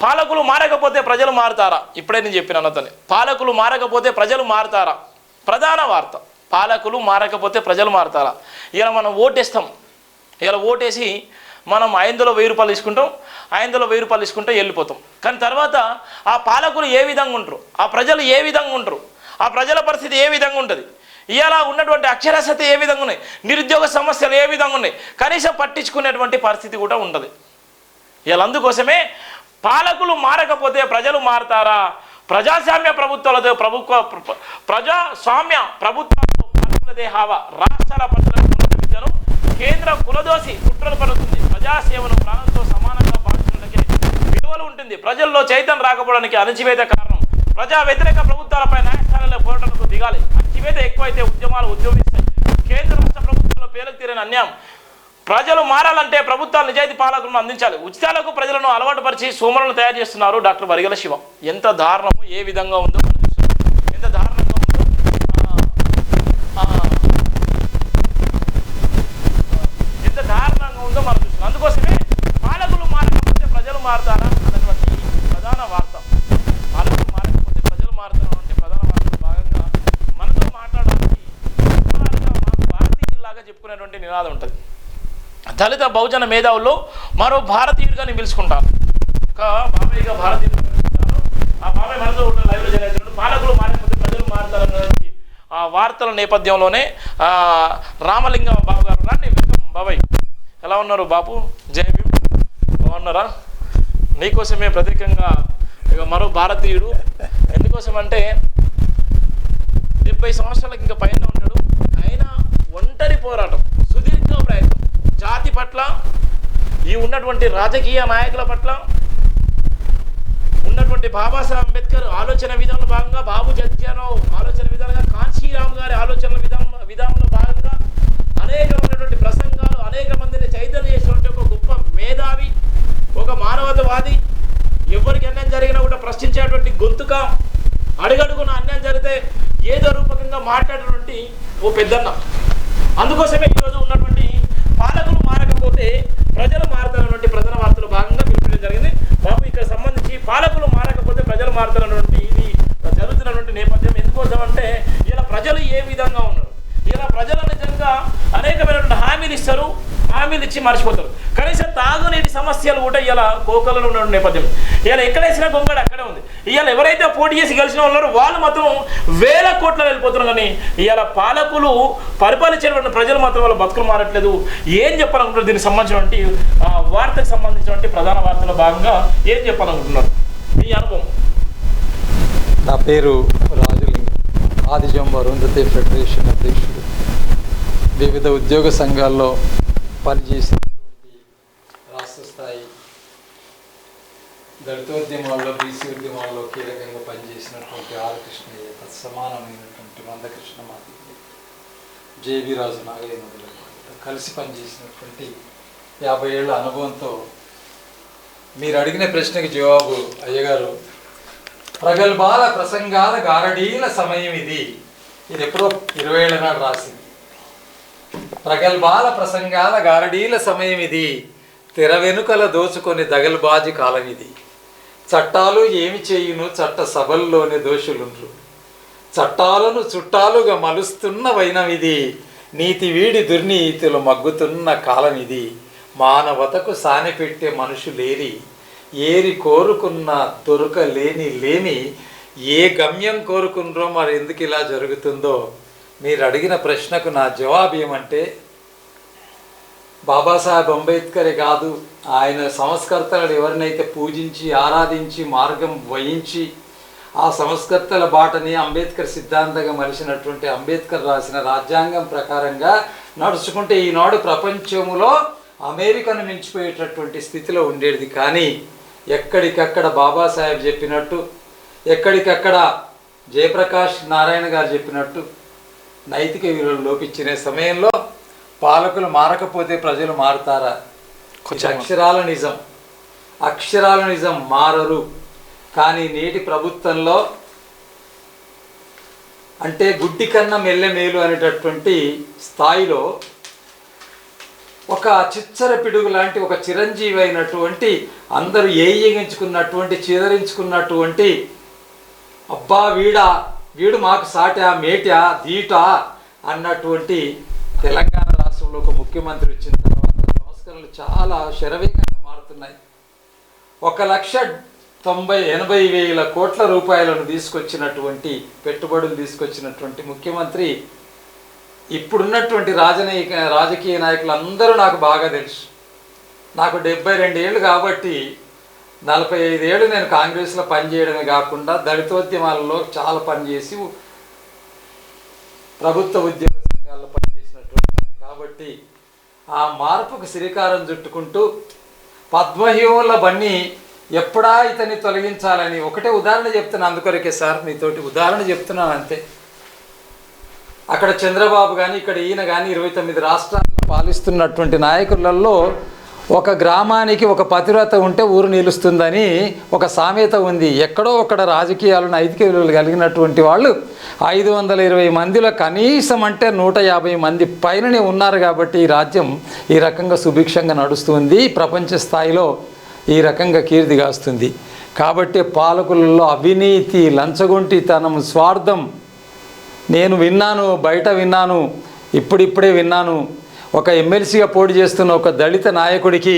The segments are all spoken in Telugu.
పాలకులు మారకపోతే ప్రజలు మారుతారా? ఇప్పుడే నేను చెప్పిన అన్నతోనే, పాలకులు మారకపోతే ప్రజలు మారుతారా? ప్రధాన వార్త, పాలకులు మారకపోతే ప్రజలు మారుతారా? ఇలా మనం ఓటేస్తాం, ఇలా ఓటేసి మనం 510 రూపాయలు తీసుకుంటాం, 510 రూపాయలు తీసుకుంటే వెళ్ళిపోతాం. కానీ తర్వాత ఆ పాలకులు ఏ విధంగా ఉంటారు, ఆ ప్రజలు ఏ విధంగా ఉంటారు, ఆ ప్రజల పరిస్థితి ఏ విధంగా ఉంటుంది, ఇలా ఉన్నటువంటి అక్షరాస్యత ఏ విధంగా ఉన్నాయి, నిరుద్యోగ సమస్యలు ఏ విధంగా ఉన్నాయి, కనీసం పట్టించుకునేటువంటి పరిస్థితి కూడా ఉంటుంది. ఇలా అందుకోసమే పాలకులు మారకపోతే ప్రజలు మారతారా? ప్రజాస్వామ్య ప్రభుత్వాలతో ప్రజాస్వామ్య ప్రభుత్వాలతో పాలకులదే హావా, రాష్ట్రాల ప్రజలకు ఉన్నత విద్యను కేంద్రం కులదోసి కుట్రలు పడుతుంది. ప్రజాసేవను ప్రాణంతో సమానంగా భావించడానికి విలువలు ఉంటుంది. ప్రజల్లో చైతన్యం రాకపోవడానికి అణచివేత కారణం. ప్రజా వ్యతిరేక ప్రభుత్వాలపై న్యాయస్థానాల్లో పోరాటాలకు దిగాలి. అణచివేత ఎక్కువైతే ఉద్యమాలు ఉద్యమిస్తాయి. కేంద్ర రాష్ట్ర ప్రభుత్వాల పేర్లకు తీరని అన్యాయం. ప్రజలు మారాలంటే ప్రభుత్వాలు నిజాయితీ పాలకులను అందించాలి. ఉచితాలకు ప్రజలను అలవాటు పరిచి సోమరులను తయారు చేస్తున్నారు డాక్టర్ వరిగల శివ. ఎంత దారుణము, ఏ విధంగా ఉందో మనం చూస్తున్నాం, ఎంత దారుణంగా ఉందో, ఎంత దారుణంగా ఉందో మనం చూస్తున్నాం. అందుకోసమే పాలకులు మారకపోతే ప్రజలు మారుతారా అన్నటువంటి ప్రధాన వార్త. పాలకులు మారకపోతే ప్రజలు మారుతారు అంటే ప్రధాన వార్తలో భాగంగా మనతో మాట్లాడడానికి మాకు భారతీయులాగా చెప్పుకునేటువంటి నినాదం ఉంటుంది. దళిత బహుజన మేధావుల్లో మరో భారతీయుడిగా నేను పిలుచుకుంటాను. ఒక బాబాయ్గా భారతీయుడు పిలుచుకుంటాను. ఆ బాబాయ్ మనతో లైవ్లో జరుగుతున్నాడు. పాలకులు మారకపోతే ప్రజలు మారుతారన్నది ఆ వార్తల నేపథ్యంలోనే రామలింగ బాబు గారు, రండి, వెల్కమ్ బాబాయ్. ఎలా ఉన్నారు బాబు? జై భీమ్. బాగున్నారా? నీకోసమే ప్రత్యేకంగా ఇక మరో భారతీయుడు. ఎందుకోసం అంటే 70 సంవత్సరాలకు ఇంకా పైన ఉన్నాడు. అయినా ఒంటరి పోరాటం, సుదీర్ఘ ప్రయత్నం, జాతి పట్ల, ఈ ఉన్నటువంటి రాజకీయ నాయకుల పట్ల, ఉన్నటువంటి బాబాసాహెబ్ అంబేద్కర్ ఆలోచన విధానంలో భాగంగా, బాబు జగ్జీరావు ఆలోచన విధానంగా, కాంశీరామ్ గారి ఆలోచనల విధానంలో భాగంగా అనేకమైనటువంటి ప్రసంగాలు, అనేక మందిని చైతన్యం చేసినటువంటి ఒక గొప్ప మేధావి, ఒక మానవతావాది, ఎవరికి అన్యాయం జరిగినా కూడా ప్రశ్నించేటువంటి గొంతుక, అడుగడుగున అన్యాయం జరిగితే ఏదో రూపకంగా మాట్లాడేటువంటి ఓ పెద్దన్న. అందుకోసమే ఈరోజు ఉన్నటువంటి పాలకులు మారకపోతే ప్రజలు మారుతారన్నటువంటి ప్రధాన వార్తలు భాగంగా పిలుపుకోవడం జరిగింది. బాబు, ఇక్కడ సంబంధించి పాలకులు మారకపోతే ప్రజలు మారుతారన్నటువంటి ఇది జరుగుతున్నటువంటి నేపథ్యం ఎందుకోసం అంటే ఇలా ప్రజలు ఏ విధంగా ఉన్నారు, ఇలా ప్రజలు నిజంగా అనేకమైనటువంటి హామీలు ఇస్తారు, హామీలు ఇచ్చి మర్చిపోతారు. కనీసం తాగునీటి సమస్యలు కూడా ఇలా కోకలలో ఉన్న నేపథ్యం. ఇలా ఎక్కడేసినా గొంగడు అక్కడే ఉంది. ఇవాళ ఎవరైతే పోటీ చేసి గెలిచిన ఉన్నారో వాళ్ళు మాత్రం వేల కోట్లు వెళ్ళిపోతున్నారు. కానీ ఇవాళ పాలకులు పరిపాలించేటువంటి ప్రజలు మాత్రం వాళ్ళ బతుకులు మారట్లేదు. ఏం చెప్పాలనుకుంటున్నారు? దీనికి సంబంధించినటువంటి వార్తకు సంబంధించినటువంటి ప్రధాన వార్తలో భాగంగా ఏం చెప్పాలనుకుంటున్నారు, మీ అనుభవం? నా పేరు రాజులింగం, ఆదిజం అరుంధతి ఫెడరేషన్ అధ్యక్షుడు. వివిధ ఉద్యోగ సంఘాల్లో పనిచేసినటువంటి రాష్ట్ర స్థాయి దళితోద్యమాల్లో, బీసీ ఉద్యమాల్లో కీలకంగా పనిచేసినటువంటి ఆర్ కృష్ణయ్య, సమానమైనటువంటి మందకృష్ణ మాదిరి, జేబీ రాజు నాగయ్య కలిసి పనిచేసినటువంటి 50 ఏళ్ల అనుభవంతో మీరు అడిగిన ప్రశ్నకి జవాబు అయ్యగారు, ప్రగల్భాల ప్రసంగాల గారడీల సమయం ఇది. ఇది ఎప్పుడో 20 ఏళ్ల నాడు రాసింది. ప్రగల్భాల ప్రసంగాల గారడీల సమయం ఇది, తెర వెనుకల దోచుకొని దగల్బాజీ కాలం ఇది. చట్టాలు ఏమి చేయును చట్ట సభల్లోని దోషులుండ్రు, చట్టాలను చుట్టాలుగా మలుస్తున్న వైనం ఇది. నీతి వీడి దుర్నీతిలో మగ్గుతున్న కాలం ఇది. మానవతకు సానెపెట్టే మనుషులేరి, ఏరి కోరుకున్న దొరకలేని లేమి, ఏ గమ్యం కోరుకున్నారో మరి ఎందుకు ఇలా జరుగుతుందో. మీరు అడిగిన ప్రశ్నకు నా జవాబు ఏమంటే, బాబాసాహెబ్ అంబేద్కరే కాదు, ఆయన సంస్కర్తలు ఎవరినైతే పూజించి ఆరాధించి మార్గం వహించి ఆ సంస్కర్తల బాటని అంబేద్కర్ సిద్ధాంతంగా మలిసినటువంటి అంబేద్కర్ రాసిన రాజ్యాంగం ప్రకారంగా నడుచుకుంటే ఈనాడు ప్రపంచంలో అమెరికాను మించిపోయేటటువంటి స్థితిలో ఉండేది. కానీ ఎక్కడికక్కడ బాబాసాహెబ్ చెప్పినట్టు, ఎక్కడికక్కడ జయప్రకాష్ నారాయణ గారు చెప్పినట్టు నైతిక విలువలు లోపించిన సమయంలో పాలకులు మారకపోతే ప్రజలు మారుతారా? అక్షరాల నిజం, అక్షరాల నిజం, మారరు. కానీ నేటి ప్రభుత్వంలో అంటే గుడ్డి కన్నా మెల్లె మేలు అనేటటువంటి స్థాయిలో ఒక చిచ్చర పిడుగు లాంటి ఒక చిరంజీవి అయినటువంటి అందరూ ఏయించుకున్నటువంటి చిదరించుకున్నటువంటి అబ్బా వీడు మాకు సాటా మేటా దీటా అన్నటువంటి తెలంగాణ రాష్ట్రంలో ఒక ముఖ్యమంత్రి వచ్చిన తర్వాత సంస్కరణలు చాలా శరవేగంగా మారుతున్నాయి. 1,90,80,000 కోట్ల రూపాయలను తీసుకొచ్చినటువంటి పెట్టుబడులు తీసుకొచ్చినటువంటి ముఖ్యమంత్రి ఇప్పుడున్నటువంటి రాజకీయ నాయకులందరూ నాకు బాగా తెలుసు. నాకు 72 ఏళ్ళు కాబట్టి 45 ఏళ్ళు నేను కాంగ్రెస్లో పనిచేయడమే కాకుండా దళితోద్యమాలలో చాలా పనిచేసి ప్రభుత్వ ఉద్యోగ సంఘాల్లో పనిచేసినటువంటి కాబట్టి ఆ మార్పుకు శ్రీకారం చుట్టుకుంటూ పద్మవ్యూహంల బన్ని ఎప్పుడా ఇతన్ని తొలగించాలని ఒకటే ఉదాహరణ చెప్తున్నాను. అందుకొరకే సార్ మీతోటి ఉదాహరణ చెప్తున్నాను అంతే. అక్కడ చంద్రబాబు కానీ ఇక్కడ ఈయన కానీ 29 రాష్ట్రాలను పాలిస్తున్నటువంటి నాయకులలో ఒక గ్రామానికి ఒక పతివ్రత ఉంటే ఊరు నిలుస్తుందని ఒక సామెత ఉంది. ఎక్కడో అక్కడ రాజకీయాలు నైతిక విలువలు కలిగినటువంటి వాళ్ళు 520 మందిలో కనీసం అంటే 150 మంది పైననే ఉన్నారు కాబట్టి ఈ రాజ్యం ఈ రకంగా సుభిక్షంగా నడుస్తుంది, ప్రపంచ స్థాయిలో ఈ రకంగా కీర్తిగాస్తుంది. కాబట్టి పాలకులలో అవినీతి, లంచగొంటితనం, స్వార్థం నేను విన్నాను, బయట విన్నాను, ఇప్పుడిప్పుడే విన్నాను. ఒక ఎమ్మెల్సీగా పోటీ చేస్తున్న ఒక దళిత నాయకుడికి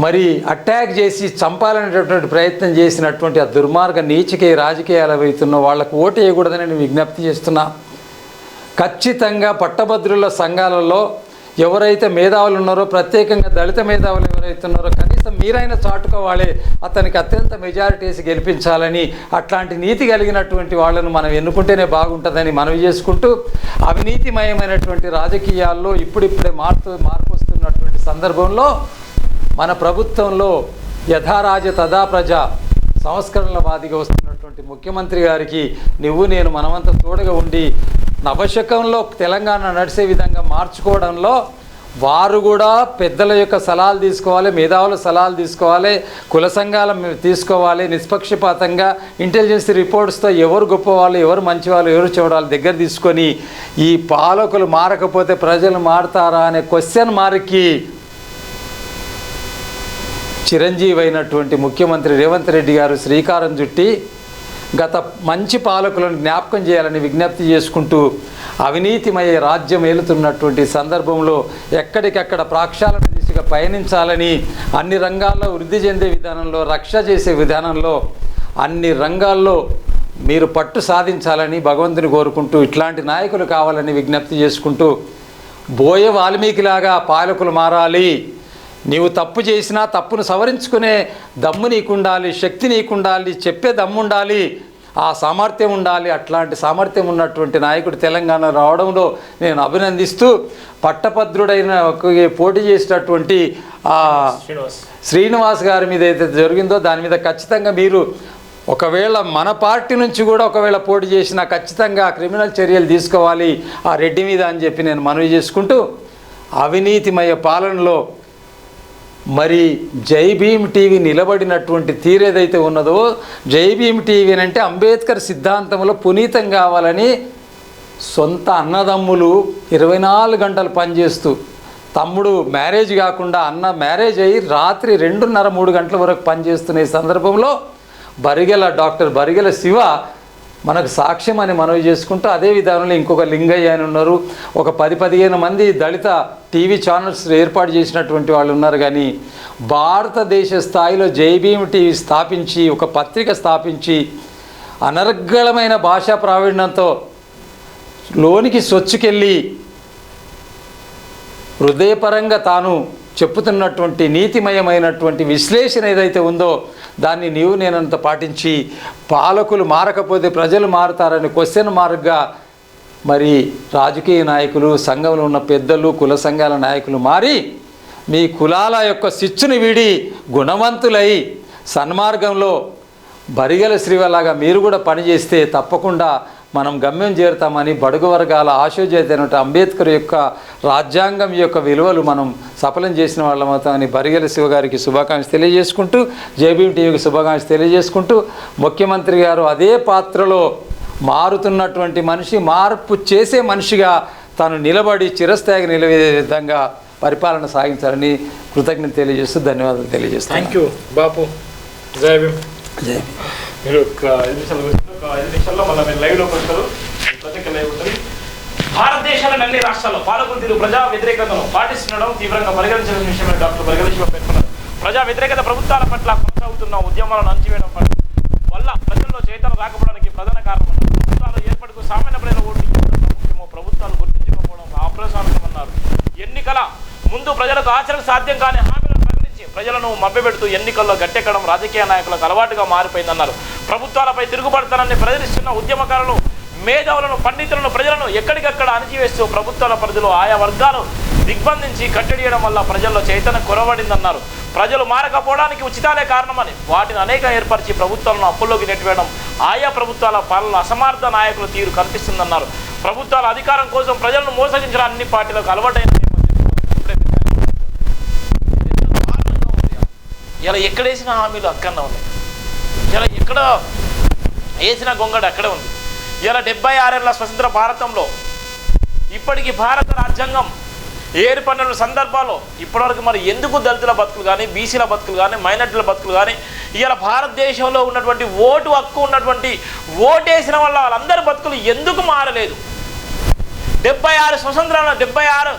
మరి అటాక్ చేసి చంపాలనేటటువంటి ప్రయత్నం చేసినటువంటి ఆ దుర్మార్గ నీచికే రాజకీయాలు అవుతున్న వాళ్ళకు ఓటు వేయకూడదని నేను విజ్ఞప్తి చేస్తున్నా. ఖచ్చితంగా పట్టభద్రుల సంఘాలలో ఎవరైతే మేధావులు ఉన్నారో, ప్రత్యేకంగా దళిత మేధావులు ఎవరైతే ఉన్నారో కనీసం మీరైనా చాటుకోవాలి, అతనికి అత్యంత మెజారిటీ వేసి గెలిపించాలని, అట్లాంటి నీతి కలిగినటువంటి వాళ్ళను మనం ఎన్నుకుంటేనే బాగుంటుందని మనవి చేసుకుంటూ, అవినీతిమయమైనటువంటి రాజకీయాల్లో ఇప్పుడిప్పుడే మార్పు వస్తున్నటువంటి సందర్భంలో మన ప్రభుత్వంలో యథారాజ తదా ప్రజ సంస్కరణలవాదిగా వస్తున్నటువంటి ముఖ్యమంత్రి గారికి నువ్వు నేను మనమంతా తోడుగా ఉండి నవశకంలో తెలంగాణ నడిచే విధంగా మార్చుకోవడంలో వారు కూడా పెద్దల యొక్క సలహాలు తీసుకోవాలి, మేధావుల సలహాలు తీసుకోవాలి, కుల సంఘాల తీసుకోవాలి, నిష్పక్షపాతంగా ఇంటెలిజెన్స్ రిపోర్ట్స్తో ఎవరు గొప్పవాళ్ళు, ఎవరు మంచివాళ్ళు, ఎవరు చెవడాలు దగ్గర తీసుకొని ఈ పాలకులు మారకపోతే ప్రజలు మారతారా అనే క్వశ్చన్ మార్క్కి చిరంజీవి అయినటువంటి ముఖ్యమంత్రి రేవంత్ రెడ్డి గారు శ్రీకారం చుట్టి గత మంచి పాలకులను జ్ఞాపకం చేయాలని విజ్ఞప్తి చేసుకుంటూ, అవినీతిమయ రాజ్యం ఏలుతున్నటువంటి సందర్భంలో ఎక్కడికక్కడ ప్రక్షాళన దిశగా పయనించాలని, అన్ని రంగాల్లో వృద్ధి చెందే విధానంలో, రక్ష చేసే విధానంలో అన్ని రంగాల్లో మీరు పట్టు సాధించాలని భగవంతుని కోరుకుంటూ ఇట్లాంటి నాయకులు కావాలని విజ్ఞప్తి చేసుకుంటూ, బోయ వాల్మీకిలాగా పాలకులు మారాలి. నీవు తప్పు చేసినా తప్పును సవరించుకునే దమ్ము నీకుండాలి, శక్తి నీకుండాలి, చెప్పే దమ్ము ఉండాలి, ఆ సామర్థ్యం ఉండాలి. అట్లాంటి సామర్థ్యం ఉన్నటువంటి నాయకుడు తెలంగాణ రావడంలో నేను అభినందిస్తూ, పట్టభద్రుడైన పోటీ చేసినటువంటి శ్రీనివాస్ గారి మీద ఏదైతే జరిగిందో దాని మీద ఖచ్చితంగా మీరు ఒకవేళ మన పార్టీ నుంచి కూడా ఒకవేళ పోటీ చేసినా ఖచ్చితంగా క్రిమినల్ చర్యలు తీసుకోవాలి ఆ రెడ్డి మీద అని చెప్పి నేను మనవి చేసుకుంటూ, అవినీతిమయ పాలనలో మరి జై భీమ్ టీవీ నిలబడినటువంటి తీరేదైతే ఉన్నదో, జై భీమ్ టీవీ అంటే అంబేద్కర్ సిద్ధాంతంలో పునీతం కావాలని సొంత అన్నదమ్ములు 24 గంటలు పనిచేస్తూ, తమ్ముడు మ్యారేజ్ కాకుండా అన్న మ్యారేజ్ అయ్యి రాత్రి 2:30-3 గంటల వరకు పనిచేస్తున్న ఈ సందర్భంలో డాక్టర్ బరిగెల శివ మనకు సాక్ష్యం అని మనవి చేసుకుంటూ, అదే విధానంలో ఇంకొక లింగయ్య అని ఉన్నారు, ఒక 10-15 మంది దళిత టీవీ ఛానల్స్ ఏర్పాటు చేసినటువంటి వాళ్ళు ఉన్నారు. కానీ భారతదేశ స్థాయిలో జై భీమ్ టీవీ స్థాపించి, ఒక పత్రిక స్థాపించి, అనర్గళమైన భాషా ప్రావీణ్యంతో లోనికి సొచ్చుకెళ్ళి హృదయపరంగా తాను చెప్పుతున్నటువంటి నీతిమయమైనటువంటి విశ్లేషణ ఏదైతే ఉందో దాన్ని నీవు నేనంత పాటించి, పాలకులు మారకపోతే ప్రజలు మారుతారని క్వశ్చన్ మార్క్గా మరి రాజకీయ నాయకులు, సంఘంలో ఉన్న పెద్దలు, కుల సంఘాల నాయకులు మారి మీ కులాల యొక్క శిచ్చుని వీడి గుణవంతులై సన్మార్గంలో బరిగెల శ్రీవలాగా మీరు కూడా పనిచేస్తే తప్పకుండా మనం గమ్యం చేరుతామని, బడుగు వర్గాల ఆశోజ్యత అంబేద్కర్ యొక్క రాజ్యాంగం యొక్క విలువలు మనం సఫలం చేసిన వాళ్ళమవుతామని బరిగెల శివ గారికి శుభాకాంక్షలు తెలియజేసుకుంటూ, జై భీమ్ టీవీకి శుభాకాంక్షలు తెలియజేసుకుంటూ, ముఖ్యమంత్రి గారు అదే పాత్రలో మారుతున్నటువంటి మనిషి, మార్పు చేసే మనిషిగా తాను నిలబడి చిరస్థాయిగా నిలవే విధంగా పరిపాలన సాగించాలని కృతజ్ఞత తెలియజేస్తూ ధన్యవాదాలు తెలియజేస్తాను. థ్యాంక్ యూ బాపు. జై భీమ్. జై మీరు ఒక 5 నిమిషాలు ఒక 5 నిమిషాల్లో మళ్ళీ మీరు లైవ్లోకి వస్తారు. ప్రత్యేక లైవ్ ఉంటుంది. భారతదేశంలోని అన్ని రాష్ట్రాల్లో పాలకులు తీరు ప్రజా వ్యతిరేకతను పాటిస్తుండడం తీవ్రంగా పరిగణించిన విషయమని డాక్టర్ బర్గల పేర్కొన్నారు. ప్రజా వ్యతిరేకత ప్రభుత్వాల పట్ల కొనసాగుతున్న ఉద్యమాలను అణచివేయడం వల్ల ప్రజల్లో చైతన్యం రాకపోవడానికి ప్రధాన కారణం. ప్రభుత్వాలు ఏర్పడుకు సామాన్య ప్రజల ఓటు ముఖ్యమో ప్రభుత్వాలు గుర్తించకపోవడం అప్రసారమన్నారు. ఎన్నికల ముందు ప్రజలకు ఆచరణ సాధ్యం కాని హామీలను ప్రకటించి ప్రజలను మభ్యపెడుతూ ఎన్నికల్లో గట్టెక్కడం రాజకీయ నాయకులకు అలవాటుగా మారిపోయిందన్నారు. ప్రభుత్వాలపై తిరుగుబడతానని ప్రదర్శిస్తున్న ఉద్యమకారులు, మేధావులను, పండితులను, ప్రజలను ఎక్కడికక్కడ అణచివేస్తూ ప్రభుత్వాల పరిధిలో ఆయా వర్గాలు దిగ్బంధించి కట్టడియడం వల్ల ప్రజల్లో చైతన్యం కొరవడిందన్నారు. ప్రజలు మారకపోవడానికి ఉచితాలే కారణమని వాటిని అనేక ఏర్పరిచి ప్రభుత్వాలను అప్పుల్లోకి నెట్టివేయడం ఆయా ప్రభుత్వాల పాలన అసమర్థ నాయకుల తీరు కనిపిస్తుందన్నారు. ప్రభుత్వాల అధికారం కోసం ప్రజలను మోసగించడం అన్ని పార్టీలకు అలవాటైన ఇలా ఎక్కడేసిన హామీలు అక్కడనే ఉన్నాయి. ఇలా ఎక్కడ వేసిన గొంగడు అక్కడే ఉంది. ఇలా 76 ఏళ్ల స్వతంత్ర భారతంలో ఇప్పటికీ భారత రాజ్యాంగం ఏర్పడిన సందర్భాల్లో ఇప్పటివరకు మరి ఎందుకు దళితుల బతుకులు కానీ, బీసీల బతుకులు కానీ, మైనార్టీల బతుకులు కానీ, ఇలా భారతదేశంలో ఉన్నటువంటి ఓటు హక్కు ఉన్నటువంటి ఓటేసిన వల్ల వాళ్ళందరి బతుకులు ఎందుకు మారలేదు? 76 స్వతంత్రాల 76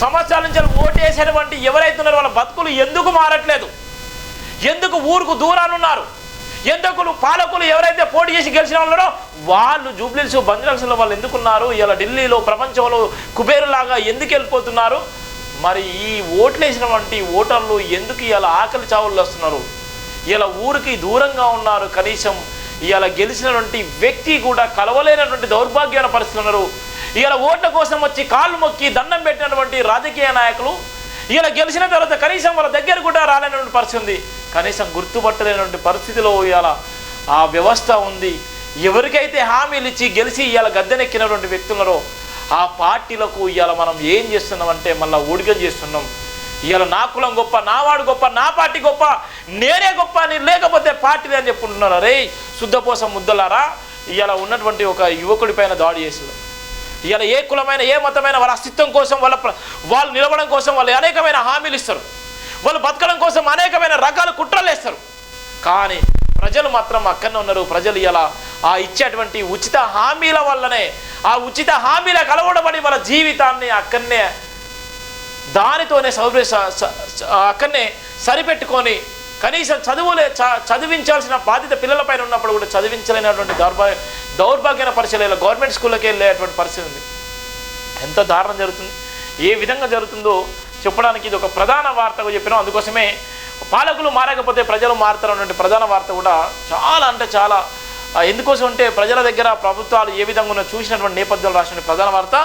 సంవత్సరాల నుంచి ఓటేసినటువంటి ఎవరైతే ఉన్నారో వాళ్ళ బతుకులు ఎందుకు మారట్లేదు? ఎందుకు ఊరుకు దూరాలు ఉన్నారు? ఎందుకు పాలకులు ఎవరైతే పోటీ చేసి గెలిచిన ఉన్నారో వాళ్ళు జూబ్లీస్, బంజారాహిల్స్లో వాళ్ళు ఎందుకున్నారు? ఇలా ఢిల్లీలో ప్రపంచంలో కుబేరులాగా ఎందుకు వెళ్ళిపోతున్నారు? మరి ఈ ఓట్లేసినటువంటి ఓటర్లు ఎందుకు ఇలా ఆకలి చావులు వస్తున్నారు? ఇలా ఊరికి దూరంగా ఉన్నారు. కనీసం ఇలా గెలిచినటువంటి వ్యక్తి కూడా కలవలేనటువంటి దౌర్భాగ్యమైన పరిస్థితులు ఉన్నారు. ఇలా ఓట్ల కోసం వచ్చి కాళ్ళు మొక్కి దండం పెట్టినటువంటి రాజకీయ నాయకులు ఇలా గెలిచిన తర్వాత కనీసం వాళ్ళ దగ్గర కూడా రాలేనటువంటి పరిస్థితి ఉంది. కనీసం గుర్తుపట్టలేనటువంటి పరిస్థితిలో ఇవాళ ఆ వ్యవస్థ ఉంది. ఎవరికైతే హామీలు ఇచ్చి గెలిచి ఇవాళ గద్దెనెక్కినటువంటి వ్యక్తులరో ఆ పార్టీలకు ఇవాళ మనం ఏం చేస్తున్నామంటే మళ్ళీ ఊడిగం చేస్తున్నాం. ఇవాళ నా కులం గొప్ప, నా వాడు గొప్ప, నా పార్టీ గొప్ప, నేనే గొప్ప అని లేకపోతే పార్టీలే అని చెప్పుకుంటున్నారు. అరే శుద్ధపోసం ముద్దలారా, ఇవాళ ఉన్నటువంటి ఒక యువకుడి పైన దాడి చేశారు. ఇవాళ ఏ కులమైన, ఏ మతమైన వాళ్ళ అస్తిత్వం కోసం, వాళ్ళు నిలబడడం కోసం వాళ్ళు అనేకమైన హామీలు ఇస్తారు. వాళ్ళు బతకడం కోసం అనేకమైన రకాల కుట్రలు వేస్తారు. కానీ ప్రజలు మాత్రం అక్కడనే ఉన్నారు. ప్రజలు ఇలా ఆ ఇచ్చేటువంటి ఉచిత హామీల వల్లనే, ఆ ఉచిత హామీలకు అలవడబడి వాళ్ళ జీవితాన్ని అక్కడనే దానితోనే అక్కడనే సరిపెట్టుకొని కనీసం చదివించాల్సిన బాధ్యత పిల్లలపైన ఉన్నప్పుడు కూడా చదివించలేనటువంటి దౌర్భాగ్యమైన పరిస్థితులు గవర్నమెంట్ స్కూళ్ళకి వెళ్ళేటువంటి పరిస్థితి ఉంది. ఎంత దారుణం జరుగుతుంది, ఏ విధంగా జరుగుతుందో చెప్పడానికి ఇది ఒక ప్రధాన వార్తగా చెప్పినాం. అందుకోసమే పాలకులు మారకపోతే ప్రజలు మారుతారన్నటువంటి ప్రధాన వార్త కూడా చాలా అంటే చాలా ఎందుకోసం అంటే ప్రజల దగ్గర ప్రభుత్వాలు ఏ విధంగా చూసినటువంటి నేపథ్యంలో రాసిన ప్రధాన వార్త.